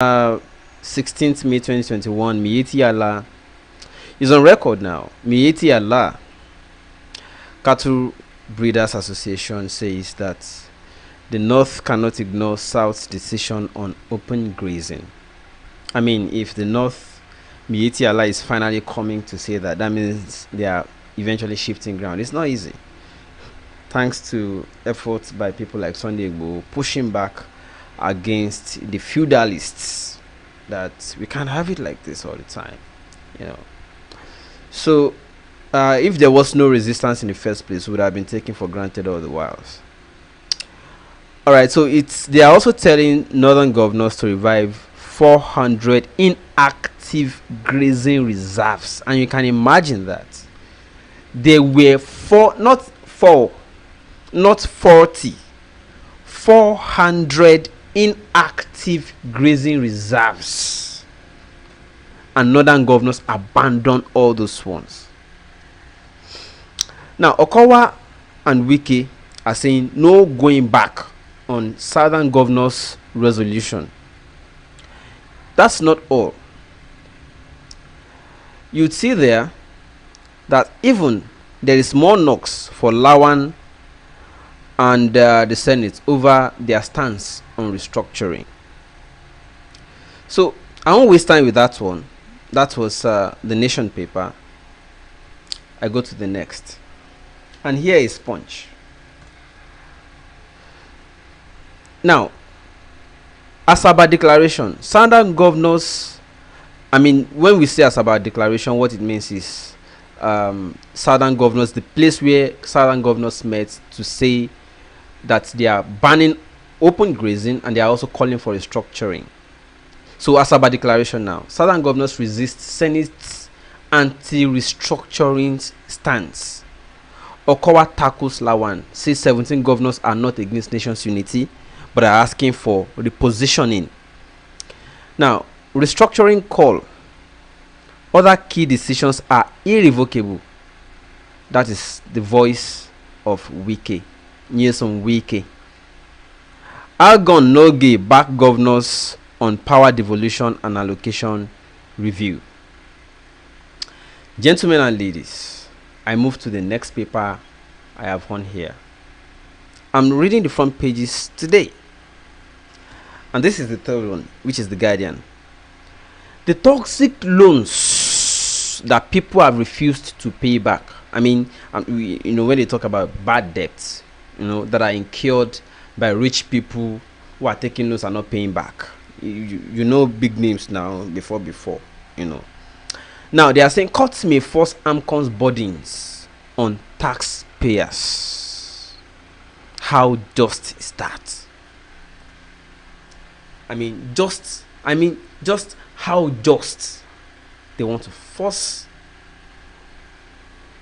uh 16th May 2021, Mieti Allah is on record now. Mieti Allah Cattle Breeders Association says that the North cannot ignore South's decision on open grazing. I mean, if the North, Mieti Allah is finally coming to say that, that means they are eventually shifting ground. It's not easy. Thanks to efforts by people like Sunday Igbo pushing back against the feudalists, that we can't have it like this all the time, you know. So if there was no resistance in the first place, it would have been taken for granted all the whiles. All right, so they are also telling northern governors to revive 400 inactive grazing reserves, and you can imagine that there were not 40, 400 inactive grazing reserves, and northern governors abandoned all those ones. Now Okowa and Wike are saying no going back on southern governors' resolution. That's not all. You'd see there that even there is more knocks for Lawan and the Senate over their stance on restructuring. So I won't waste time with that one. That was the Nation paper. I go to the next, and here is Punch. Now, Asaba Declaration. Southern governors, I mean, when we say Asaba Declaration, what it means is Southern governors, the place where Southern governors met to say that they are banning open grazing and they are also calling for restructuring. So Asaba Declaration now. Southern governors resist Senate's anti-restructuring stance. Okowa tackles Lawan, says 17 governors are not against nation's unity, but are asking for repositioning. Now, restructuring call. Other key decisions are irrevocable. That is the voice of Wike. Nyesom Wike. Algon Noge back governors on power devolution and allocation review. Gentlemen and ladies, I move to the next paper I have on here. I'm reading the front pages today, and this is the third one, which is the Guardian. The toxic loans that people have refused to pay back. I mean, when they talk about bad debts, that are incurred by rich people who are taking loans and not paying back. You know big names now before. Now they are saying courts may force AMCON's burdens on taxpayers. How just is that? Just how just they want to force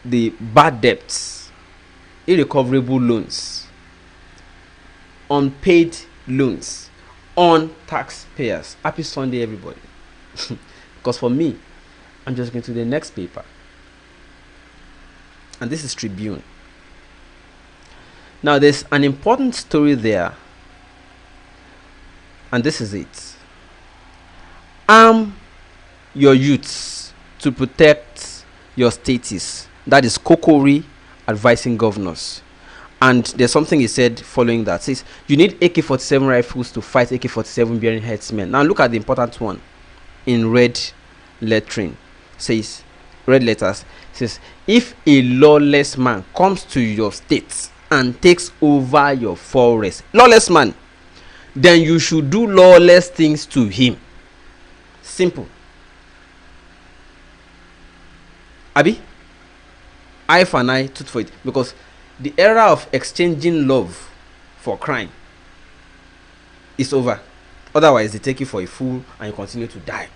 the bad debts, irrecoverable loans, unpaid loans on taxpayers. Happy Sunday, everybody. Because for me, I'm just going to the next paper, and this is Tribune. Now there's an important story there, and this is it. Arm your youths to protect your status. That is Kokori advising governors. And there's something he said following that. Says you need AK-47 rifles to fight AK-47 bearing headsmen. Now look at the important one in red lettering. Says red letters. Says if a lawless man comes to your state and takes over your forest, lawless man, then you should do lawless things to him. Simple. Abi, eye for an eye, tooth for it. Because the era of exchanging love for crime is over. Otherwise, they take you for a fool and you continue to die.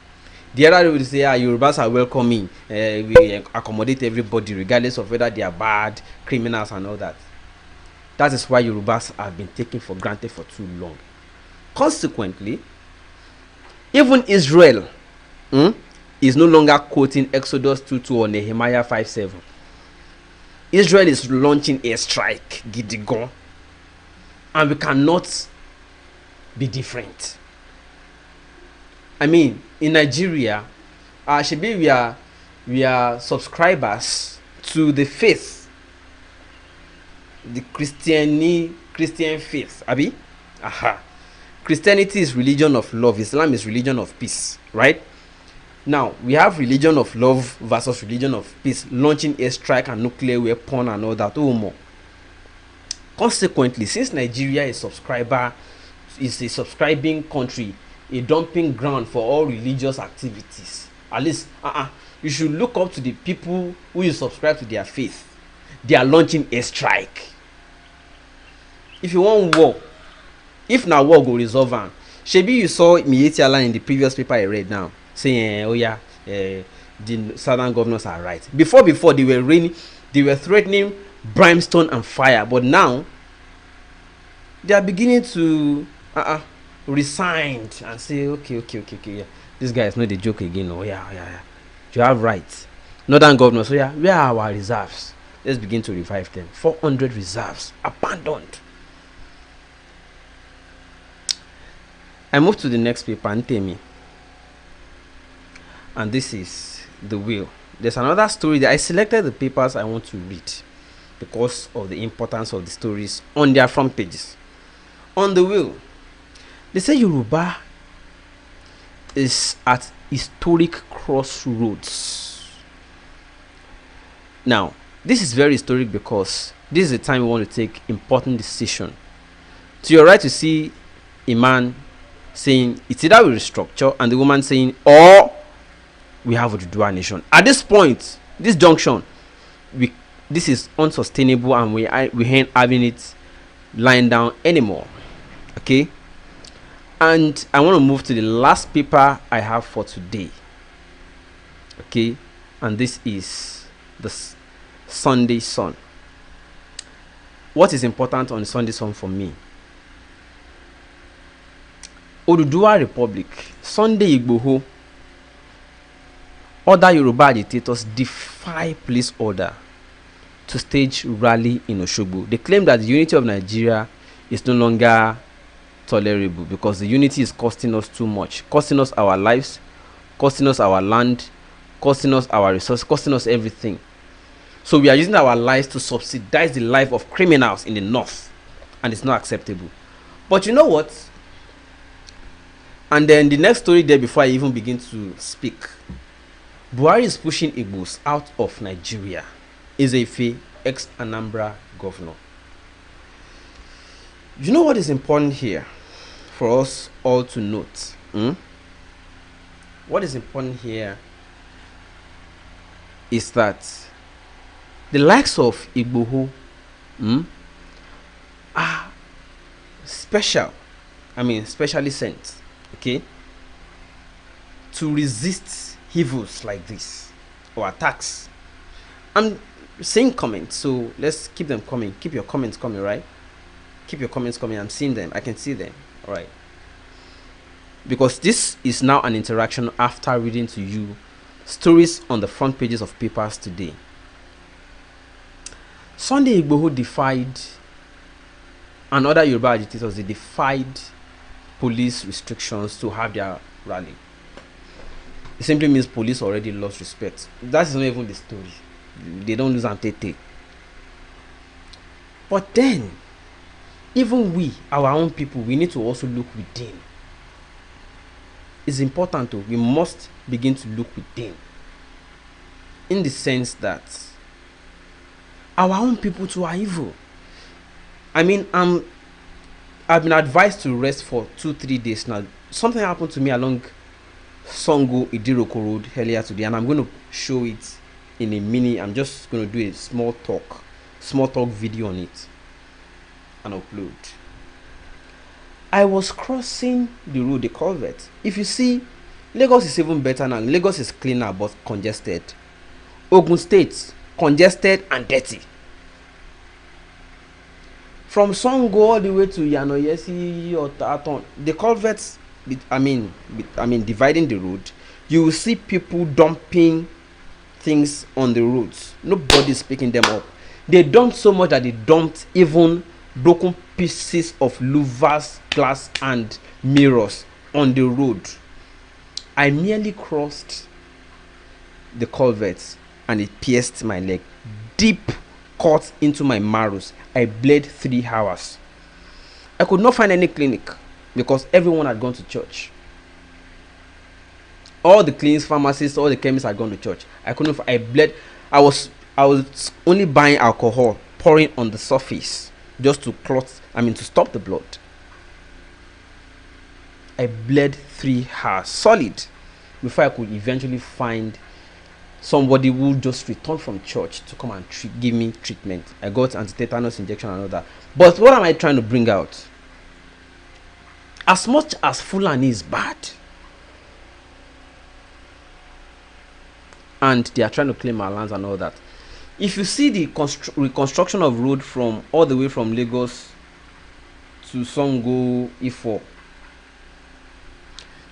The era they will say, Yorubas are welcoming, we accommodate everybody regardless of whether they are bad, criminals and all that. That is why Yorubas have been taken for granted for too long. Consequently, even Israel is no longer quoting Exodus 2:2 or Nehemiah 5:7. Israel is launching a strike, Gidigon, and we cannot be different. I mean, in Nigeria, Shebi, we are subscribers to the faith, the Christian faith. Abi, aha. Christianity is religion of love. Islam is religion of peace, right? Now we have religion of love versus religion of peace, launching airstrike and nuclear weapon and all that. Oh, more. Consequently, since Nigeria is a subscribing country, a dumping ground for all religious activities, at least you should look up to the people who you subscribe to their faith. They are launching a strike. If you want war, if na war go resolve am, shebi you saw Miyetti Allah in the previous paper I read now saying oh yeah, the southern governors are right. Before they were threatening brimstone and fire, but now they are beginning to resign and say okay, yeah, this guy is not a joke again. Oh yeah, you have right. Northern governors, so yeah, where are our reserves? Let's begin to revive them. 400 reserves abandoned. I move to the next paper, Ntemi. And this is the will. There's another story that I selected the papers I want to read because of the importance of the stories on their front pages. On the will, they say Yoruba is at historic crossroads. Now, this is very historic because this is the time we want to take important decision. To your right, you see a man saying it's either we restructure, and the woman saying or we have a Oduduwa nation. At this point, this junction, this is unsustainable, and we ain't having it lying down anymore. Okay, and I want to move to the last paper I have for today. Okay, and this is the Sunday Sun. What is important on the Sunday Sun for me? Oduduwa Republic, Sunday Igboho, other Yoruba agitators defy police order to stage rally in Osogbo. They claim that the unity of Nigeria is no longer tolerable because the unity is costing us too much, costing us our lives, costing us our land, costing us our resources, costing us everything. So we are using our lives to subsidize the life of criminals in the north, and it's not acceptable. But you know what? And then the next story there, before I even begin to speak, Buhari is pushing Igbos out of Nigeria. Ezefe, ex-Anambra governor. You know what is important here for us all to note? What is important here is that the likes of Igboho are specially sent, okay, to resist evils like this or attacks. I'm seeing comments, so let's keep them coming. Keep your comments coming, right? Keep your comments coming. I'm seeing them. I can see them. All right. Because this is now an interaction after reading to you stories on the front pages of papers today. Sunday Igboho defied, and other Yoruba agitators, they defied police restrictions to have their rally. It simply means police already lost respect. That is not even the story. They don't lose antete. But then, even we, our own people, we need to also look within. It's important we must begin to look within. In the sense that our own people too are evil. I mean, I've been advised to rest for 2-3 days now. Something happened to me along Songo Idiroko Road earlier today, and I'm going to show it in a mini. I'm just going to do a small talk video on it and upload. I was crossing the road, the culvert. If you see, Lagos is even better now. Lagos is cleaner but congested. Ogun State, congested and dirty. From Songo all the way to Yanoyesi or Taton, the culverts, dividing the road, you will see people dumping things on the roads. Nobody's picking them up. They dumped so much that they dumped even broken pieces of louvers, glass and mirrors on the road. I merely crossed the culvert and it pierced my leg. Deep cut into my marrows. I bled 3 hours. I could not find any clinic because everyone had gone to church. All the clinics, pharmacists, all the chemists had gone to church. I couldn't. I bled. I was only buying alcohol, pouring on the surface just to clot. To stop the blood. I bled 3 hours solid before I could eventually find somebody who just returned from church to come and give me treatment. I got anti-tetanus injection and all that. But what am I trying to bring out? As much as Fulani is bad, and they are trying to claim our lands and all that, if you see the reconstruction of road from all the way from Lagos to Songo, Ifo,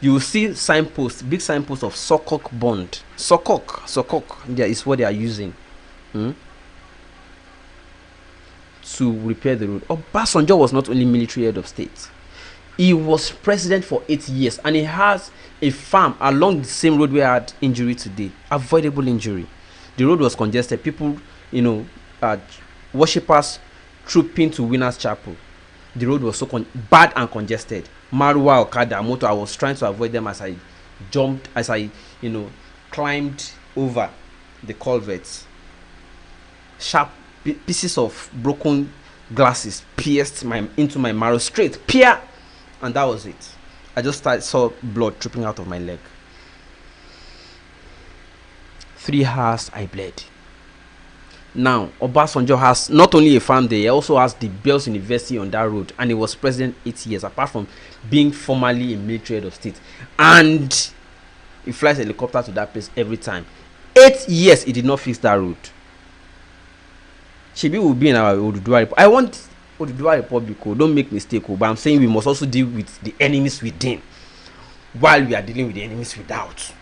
you will see signposts, big signposts of Sokok bond. Sokok, there is what they are using to repair the road. Obasanjo was not only military head of state, he was president for 8 years, and he has a farm along the same road where I had injury today. Avoidable injury. The road was congested. People, worshippers trooping to Winners Chapel. The road was so bad and congested. Marwa, Okada, Moto, I was trying to avoid them as I climbed over the culverts. Sharp pieces of broken glasses pierced into my marrow straight. Pierre! And that was it. I just saw blood dripping out of my leg. 3 hours I bled. Now, Obasanjo has not only a farm there, he also has the Bells University on that road, and he was president 8 years, apart from being formerly a military head of state. And he flies a helicopter to that place every time. 8 years he did not fix that road. Shebi will be in our Oduduwa Republic. I want Oduduwa Republic, don't make mistake, but I'm saying we must also deal with the enemies within while we are dealing with the enemies without.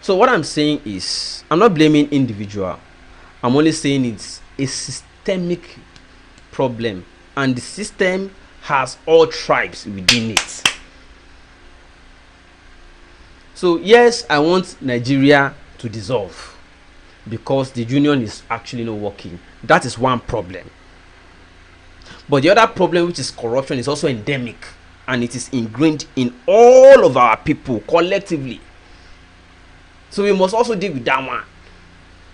So what I'm saying is, I'm not blaming individual. I'm only saying it's a systemic problem, and the system has all tribes within it. So yes, I want Nigeria to dissolve because the union is actually not working. That is one problem. But the other problem, which is corruption, is also endemic, and it is ingrained in all of our people collectively. So we must also deal with that one.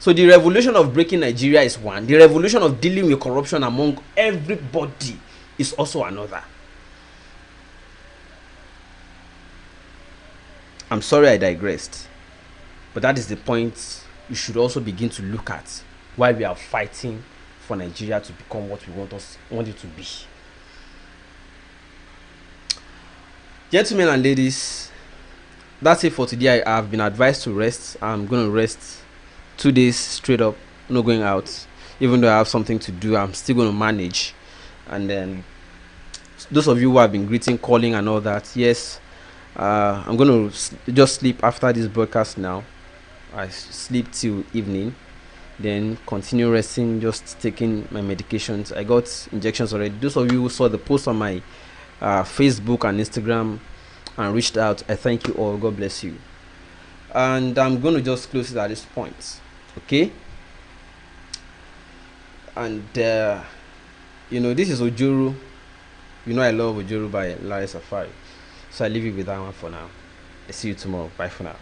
So the revolution of breaking Nigeria is one. The revolution of dealing with corruption among everybody is also another. I'm sorry I digressed. But that is the point you should also begin to look at while we are fighting for Nigeria to become what we want it to be. Gentlemen and ladies, that's it for today. I have been advised to rest. I'm going to rest 2 days straight up, not going out. Even though I have something to do, I'm still going to manage. And then those of you who have been greeting, calling and all that, yes, I'm going to just sleep after this broadcast now. I sleep till evening, then continue resting, just taking my medications. I got injections already. Those of you who saw the post on my Facebook and Instagram and reached out, I thank you all. God bless you. And I'm going to just close it at this point, okay? And this is Ojuru. You know I love Ojuru by Larry Safari, so I leave you with that one for now. I see you tomorrow. Bye for now.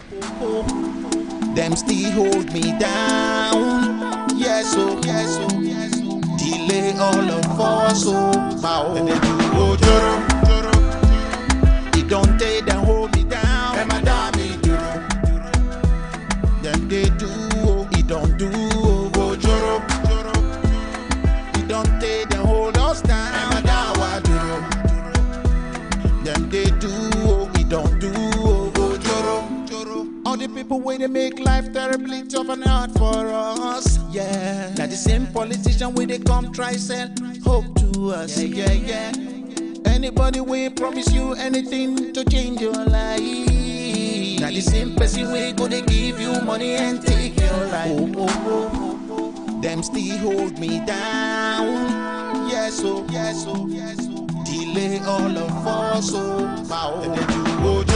Them still hold me down. Yes, oh, yes, oh, yes, oh. Delay all of us, oh, bow. And they do Ojuru. It don't take them hold me down. And my damn duro. Them they do, it don't do Ojuru. It don't take them hold us down. And my dawa duro. Them they do, it don't do Ojuru. All the people where they make life terribly tough and hard for us. Yeah. Now the same politician where they come try sell hope to us. Yeah, yeah, yeah. Anybody will promise you anything to change your life. Now the same person will go to give you money and take your life. Oh, oh, oh. Them still hold me down. Yes, oh, yes, oh, yes, oh. delay all of us, oh,